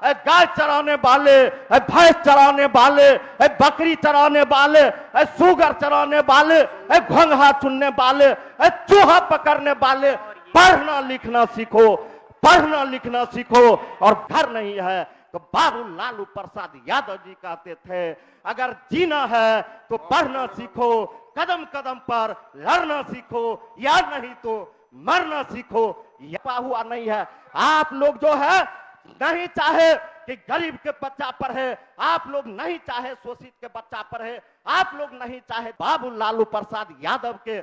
गाय चराने वाले, भैंस चराने वाले, बकरी चराने वाले, सुगर चराने वाले, घोंघा चुनने वाले, चूहा पकड़ने वाले, पढ़ना लिखना सीखो, पढ़ना लिखना सीखो। और घर नहीं है तो बाबू लालू प्रसाद यादव जी कहते थे अगर जीना है तो पढ़ना सीखो, कदम कदम पर लड़ना सीखो, या नहीं तो मरना सीखो। यह हुआ नहीं है। आप लोग जो है नहीं चाहे कि गरीब के बच्चा पर है, आप लोग नहीं चाहे शोषित के बच्चा पर है, आप लोग नहीं चाहे। बाबू लालू प्रसाद यादव के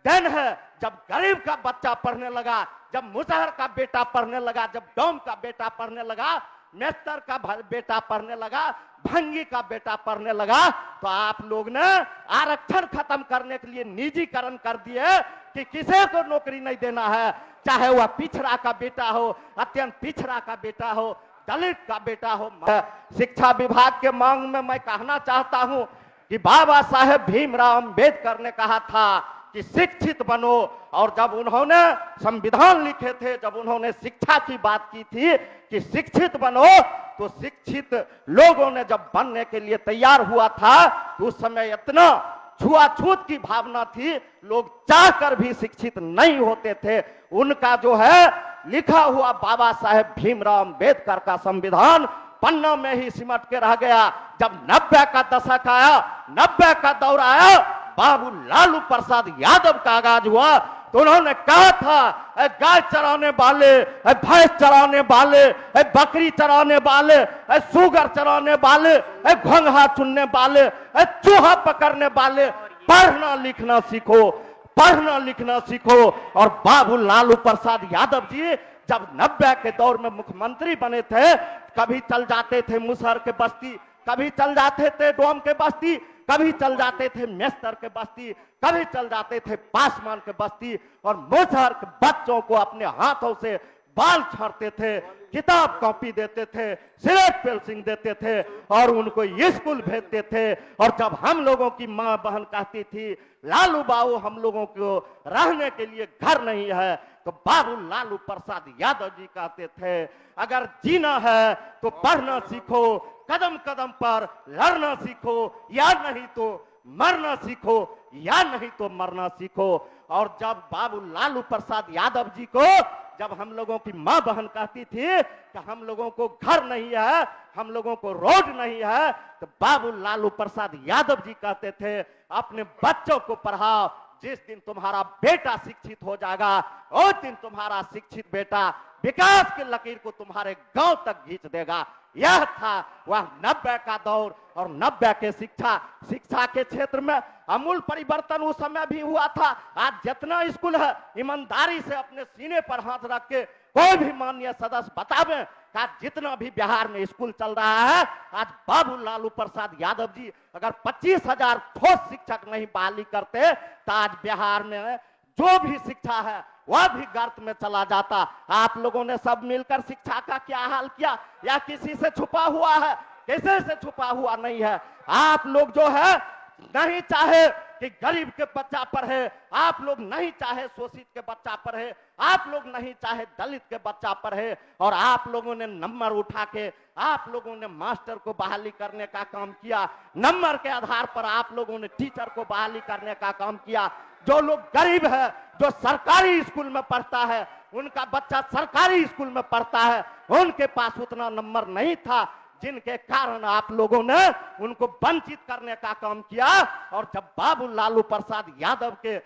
दिन है जब गरीब का बच्चा पढ़ने लगा, जब मुजहर का बेटा पढ़ने लगा, जब डोम का बेटा पढ़ने लगा, मेस्तर का बेटा पढ़ने लगा, भंगी का बेटा पढ़ने लगा, तो आप लोग ने आरक्षण खत्म करने के लिए निजीकरण कर दिए कि किसी को नौकरी नहीं देना है, चाहे वह पिछड़ा का बेटा हो, अत्यंत पिछड़ा का बेटा हो, दलित का बेटा हो। शिक्षा विभाग के मांग में मैं कहना चाहता हूं कि बाबा साहेब भीमराव अंबेडकर ने कहा था कि शिक्षित बनो, और जब उन्होंने संविधान लिखे थे, जब उन्होंने शिक्षा की बात की थी कि शिक्षित बनो, तो शिक्षित लोगों ने जब बनने के लिए तैयार हुआ था तो उस समय इतना छुआछूत की भावना थी, लोग चाहकर भी शिक्षित नहीं होते थे। उनका जो है लिखा हुआ बाबा साहेब भीमराव अंबेडकर का संविधान पन्ना में ही सिमट के रह गया। जब 90 का दशक आया, 90 का दौर आया, बाबू लालू प्रसाद यादव का आगाज हुआ, तो उन्होंने कहा था गाय चराने वाले, भैंस चराने वाले, बकरी चराने वाले, सुगर चराने वाले, घोंघा चुनने वाले, चूहा पकड़ने वाले, पढ़ना लिखना सीखो, पढ़ना लिखना सीखो। और बाबू लालू प्रसाद यादव जी जब 90 के दौर में मुख्यमंत्री बने थे, कभी चल जाते थे मुसहर के बस्ती, कभी चल जाते थे डोम के बस्ती, कभी चल जाते थे मेस्तर के बस्ती, कभी चल जाते थे पासवान के बस्ती, और मुसहर के बच्चों को अपने हाथों से बाल छाड़ते थे, किताब कॉपी देते थे, सिलेट पेंसिल देते थे, और उनको स्कूल भेजते थे। और जब हम लोगों की माँ बहन कहती थी लालू बाबू हम लोगों को रहने के लिए घर नहीं है, तो बाबू लालू प्रसाद यादव जी कहते थे अगर जीना है तो पढ़ना सीखो, कदम कदम पर लड़ना सीखो, या नहीं तो मरना सीखो, या नहीं तो मरना सीखो। और जब बाबू लालू प्रसाद यादव जी को जब हम लोगों की माँ बहन कहती थी कि हम लोगों को घर नहीं है, हम लोगों को रोड नहीं है, तो बाबू लालू प्रसाद यादव जी कहते थे अपने बच्चों को पढ़ाओ, जिस दिन तुम्हारा बेटा शिक्षित हो जाएगा उस दिन तुम्हारा शिक्षित बेटा विकास की लकीर को तुम्हारे गांव तक खींच देगा। यह था वह 90 का दौर। और 90 के शिक्षा के क्षेत्र में अमूल परिवर्तन उस समय भी हुआ था। आज जितना स्कूल है ईमानदारी से अपने सीने पर हाथ रख के कोई भी माननीय सदस्य बतावे कि जितना भी बिहार में स्कूल चल रहा है, आज बाबू लालू प्रसाद यादव जी अगर 25,000 ठोस शिक्षक नहीं बहाली करते तो आज बिहार में जो भी शिक्षा है वह भी गर्त में चला जाता। आप लोगों ने सब मिलकर शिक्षा का क्या हाल किया, या किसी से छुपा हुआ है? किसी से छुपा हुआ नहीं है। आप लोग जो है नहीं चाहे कि गरीब के बच्चा पर है, आप लोग नहीं चाहे शोषित के बच्चा पर है, आप लोग नहीं चाहे दलित के बच्चा पर है, और आप लोगों ने नंबर उठा के आप लोगों ने मास्टर को बहाली करने का काम किया। नंबर के आधार पर आप लोगों ने टीचर को बहाली करने का काम किया। जो लोग गरीब है, जो सरकारी स्कूल में पढ़ता है, उनका बच्चा सरकारी स्कूल में पढ़ता है, उनके पास उतना नंबर नहीं था, जिनके कारण आप लोगों ने उनको वंचित करने का काम किया। और जब बाबू लालू प्रसाद यादव के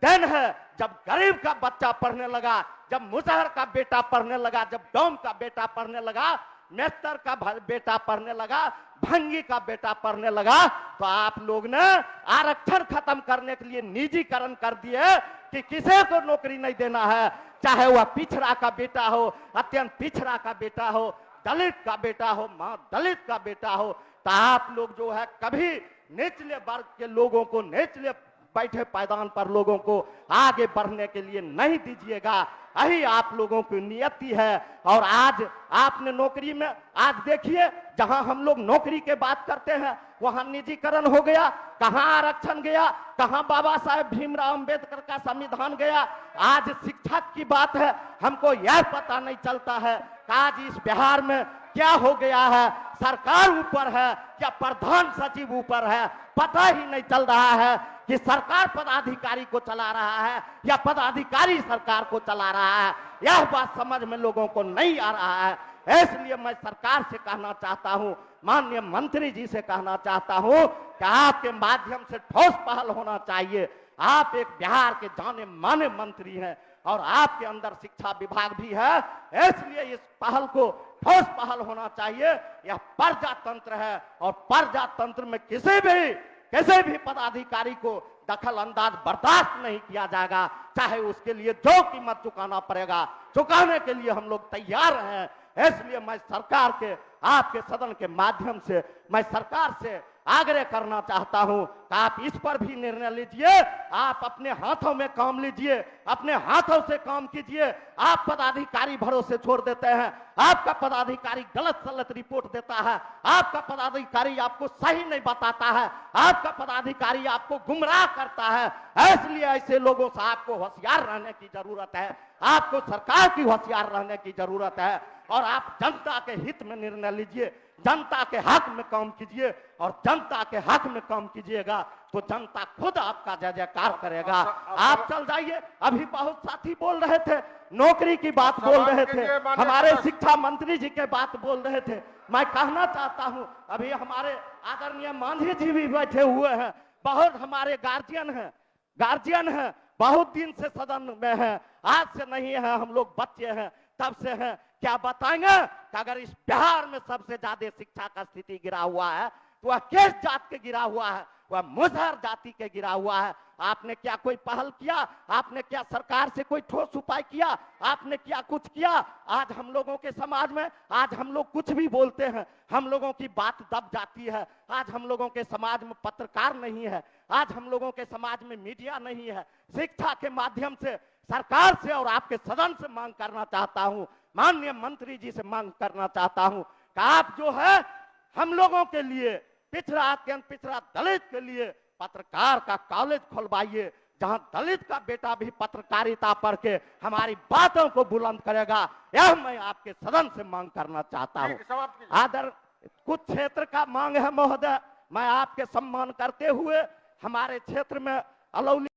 दिन है जब गरीब का बच्चा पढ़ने लगा, जब मुजहर का बेटा पढ़ने लगा, जब डोम का बेटा पढ़ने लगा, मेस्तर का बेटा पढ़ने लगा, भंगी का बेटा पढ़ने लगा, तो आप लोग ने आरक्षण खत्म करने के लिए निजीकरण कर दिए कि किसी को नौकरी नहीं देना है, चाहे वह पिछड़ा का बेटा हो, अत्यंत पिछड़ा का बेटा हो, दलित का बेटा हो, मां दलित का बेटा हो। तो आप लोग जो है कभी निचले वर्ग के लोगों को, निचले बैठे पायदान पर लोगों को आगे बढ़ने के लिए नहीं दीजिएगा। यही आप लोगों की नियति है। और आज आपने नौकरी में, आज देखिए जहां हम लोग नौकरी के बात करते हैं वहां निजीकरण हो गया, कहां आरक्षण गया, कहां बाबा साहेब भीमराव अंबेडकर का संविधान गया। आज शिक्षक की बात है, हमको यह पता नहीं चलता है कि आज इस बिहार में क्या हो गया है, सरकार ऊपर है या प्रधान सचिव ऊपर है, पता ही नहीं चल रहा है कि सरकार पदाधिकारी को चला रहा है या पदाधिकारी सरकार को चला रहा है। यह बात समझ में लोगों को नहीं आ रहा है। इसलिए मैं सरकार से कहना चाहता हूं, माननीय मंत्री जी से कहना चाहता हूं कि आपके माध्यम से ठोस पहल होना चाहिए। आप एक बिहार के जाने माने मंत्री हैं और आपके अंदर शिक्षा विभाग भी है, इसलिए इस पहल को ठोस पहल होना चाहिए। यह प्रजातंत्र है और प्रजातंत्र में किसी भी पदाधिकारी को दखल अंदाज बर्दाश्त नहीं किया जाएगा, चाहे उसके लिए जो कीमत चुकाना पड़ेगा, चुकाने के लिए हम लोग तैयार हैं। इसलिए मैं सरकार के, आपके सदन के माध्यम से मैं सरकार से आग्रह करना चाहता हूं कि आप इस पर भी निर्णय लीजिए। आप अपने हाथों में काम लीजिए, अपने हाथों से काम कीजिए। आप पदाधिकारी भरोसे छोड़ देते हैं, आपका पदाधिकारी गलत सलत रिपोर्ट देता है, आपका पदाधिकारी आपको सही नहीं बताता है, आपका पदाधिकारी आपको गुमराह करता है। इसलिए ऐसे लोगों से आपको होशियार रहने की जरूरत है, आपको सरकार की होशियार रहने की जरूरत है और आप जनता के हित में निर्णय लीजिए, जनता के हक में काम कीजिए और जनता के हक में काम कीजिएगा तो जनता खुद आपका जय जयकार करेगा। आप चल जाइए। अभी बहुत साथी बोल रहे थे, नौकरी की बात बोल रहे थे, हमारे शिक्षा मंत्री जी के बात बोल रहे थे। मैं कहना चाहता हूं, अभी हमारे आदरणीय मांझी जी भी बैठे हुए हैं, बहुत हमारे गार्जियन हैं, बहुत दिन से सदन में हैं, आज से नहीं है, हम लोग बच्चे हैं तब से हैं। क्या बताएंगे कि अगर इस बिहार में सबसे ज्यादा शिक्षा का स्थिति गिरा हुआ है तो वह किस जात के गिरा हुआ है? वह मुसहर जाति के गिरा हुआ है। आपने क्या कोई पहल किया? आपने क्या सरकार से कोई ठोस उपाय किया? आपने क्या कुछ किया? आज हम लोगों के समाज में, आज हम लोग कुछ भी बोलते हैं, हम लोगों की बात दब जाती है। आज हम लोगों के समाज में पत्रकार नहीं है, आज हम लोगों के समाज में मीडिया नहीं है। शिक्षा के माध्यम से सरकार से और आपके सदन से मांग करना चाहता हूं, माननीय मंत्री जी से मांग करना चाहता हूं कि आप जो है हम लोगों के लिए, पिछड़ा अत्यंत पिछड़ा दलित के लिए पत्रकार का कॉलेज खुलवाइए, जहां दलित का बेटा भी पत्रकारिता पढ़ के हमारी बातों को बुलंद करेगा। यह मैं आपके सदन से मांग करना चाहता हूं। आदर कुछ क्षेत्र का मांग है महोदय, मैं आपके सम्मान करते हुए हमारे क्षेत्र में अलौली